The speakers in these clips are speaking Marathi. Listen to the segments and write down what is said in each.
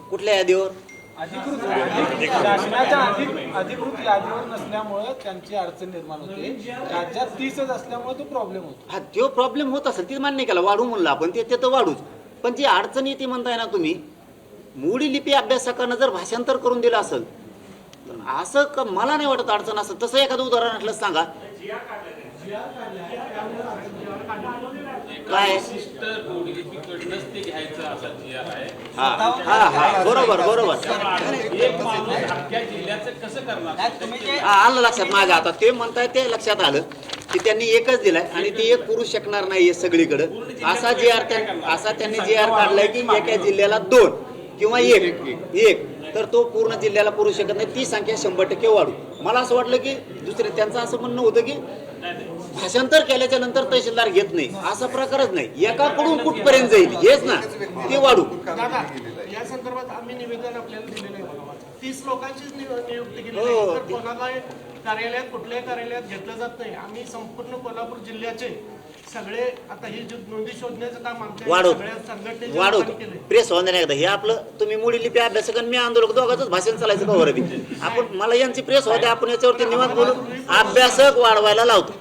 कुठल्या यादीवर? शासनाच्या अधिकृत यादीवर नसल्यामुळे त्यांची अडचण निर्माण होते. राज्यात 30च असल्यामुळे तो प्रॉब्लेम होतो. हा तो प्रॉब्लेम होत असेल ती मान्य केला, वाढू म्हणलं आपण, ते तर वाढूच. पण जी अडचण येते म्हणताय ना तुम्ही, मूळ लिपी अभ्यासकांना जर भाषांतर करून दिलं असेल तर असं मला नाही वाटत अडचण असेल. तसं एखादं उदाहरण असलं सांगा. काय? हा हा हा बरोबर बरोबर. आलं लक्षात माझ्या. आता ते म्हणताय ते लक्षात आलं की त्यांनी एकच दिलाय आणि ते एक पुरू शकणार नाहीये सगळीकडे. असा त्यांनी जी आर काढलाय की एका जिल्ह्याला 2 किंवा 1 तर तो पूर्ण जिल्ह्याला पुरू शकत नाही. ती संख्या 100% वाढू. मला असं वाटलं की दुसरे त्यांचं असं म्हणणं होतं की भाषांतर केल्याच्या नंतर तहसीलदार घेत नाही, असा प्रकारच नाही. एकाकडून कुठपर्यंत जाईल हेच ना, ते वाढू. या संदर्भात आम्ही निवेदन आपल्याला दिलेलं आहे. 30 लोकांचीच नियुक्ती केली हो. तर कोणाला कार्यालयात कुठल्याही कार्यालयात घेतलं जात नाही. आम्ही संपूर्ण कोल्हापूर जिल्ह्याचे सगळे आता ही नोंदी शोधण्याचं काम आमच्या सगळ्या संघटनेच्या लोकांनी केलंय. प्रेस होऊन नाही एकदा हे आपलं तुम्ही मुली लिपी अभ्यासक आणि मी आंदोलक दोघांच भाषण चालायचं का बरं बी. आपण मला यांची प्रेस होते, आपण याच्यावरती निवांत बोलू. अभ्यासक वाढवायला लावतो.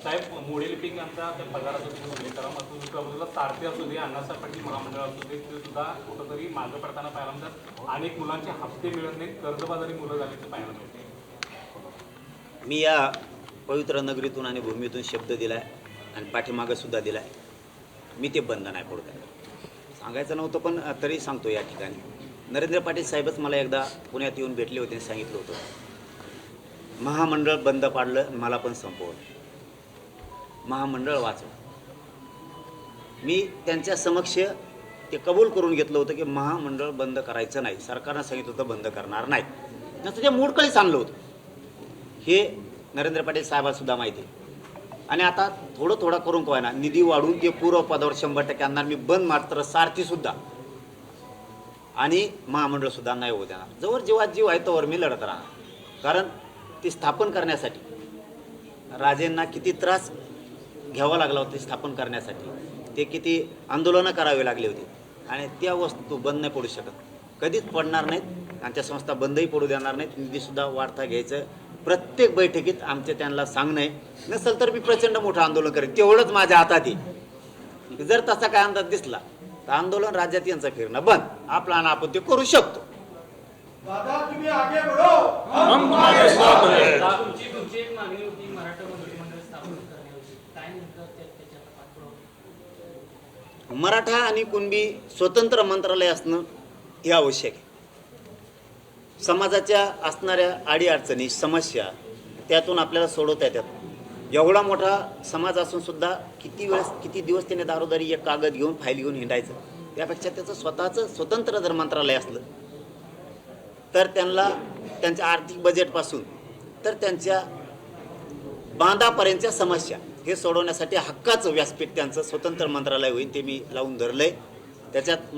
साहेब मोडी लिपिक यांचा त्या पगाराचं तारते असू दे, अण्णासाहेब पाटील महामंडळ असू दे, ते सुद्धा कुठंतरी मागं पडताना पाहायला मिळतात. अनेक मुलांचे हप्ते मिळत नाहीत, कर्जबाजारी मुलं झाल्याचं पाहायला मिळते. मी या पवित्र नगरीतून आणि भूमीतून शब्द दिलाय आणि पाठीमागं सुद्धा दिलाय. मी ते बंद नाही पडत आहे. सांगायचं नव्हतं पण तरी सांगतो या ठिकाणी. नरेंद्र पाटील साहेबच मला एकदा पुण्यात येऊन भेटले होते आणि सांगितलं होतं महामंडळ बंद पाडलं, मला पण संपवलं, महामंडळ वाचव. मी त्यांच्या समक्ष ते कबूल करून घेतलं होतं की महामंडळ बंद करायचं नाही. सरकारनं सांगितलं होतं बंद करणार नाही. नंतर ते मोडकळीच आणलं होतं. हे नरेंद्र पाटील साहेबांना सुद्धा माहिती आहे. आणि आता थोडं थोडं करून काय ना निधी वाढून ते पूर्व पदावर 100% आणणार. मी बंद मात्र सारथी सुद्धा आणि महामंडळ सुद्धा नाही होऊ देणार. जवळ जीवात जीव आहे तोवर मी लढत राहणार. कारण ती स्थापन करण्यासाठी राजेंना किती त्रास घ्यावा लागला होता स्थापन करण्यासाठी, ते किती आंदोलनं करावी लागली होती. आणि त्या वस्तू बंद नाही पडू शकत, कधीच पडणार नाहीत. आणि त्या संस्था बंदही पडू देणार नाहीत. निधीसुद्धा वाढता घ्यायचं. प्रत्येक बैठकीत आमचे त्यांना सांगणं आहे. नसेल तर मी प्रचंड मोठं आंदोलन करेन. तेवढंच माझ्या हातात आहे. जर तसा काय अंदाज दिसला तर आंदोलन राज्यात यांचं फिरणं बंद. आपला आणि आपण ते करू शकतो. तुमची एक मागणी होती मराठा मंत्रिमंडळ स्थापन करण्याची, काय नेमकं त्याच्यात पाठपुरावा? मराठा आणि कुणबी स्वतंत्र मंत्रालय असणं हे आवश्यक आहे. समाजाच्या असणाऱ्या अडीअडचणी समस्या त्यातून आपल्याला सोडवता येतात. एवढा मोठा समाज असून सुद्धा किती दिवस त्याने दारोदारी एक कागद घेऊन फाईल घेऊन हिंडायचं. त्यापेक्षा त्याचं स्वतःचं स्वतंत्र जर मंत्रालय असलं तर त्यांना त्यांच्या आर्थिक बजेटपासून तर त्यांच्या बांधापर्यंतच्या समस्या हे सोडवण्यासाठी हक्काचं व्यासपीठ त्यांचं स्वतंत्र मंत्रालय होईल. ते मी लावून धरलंय. त्याच्यात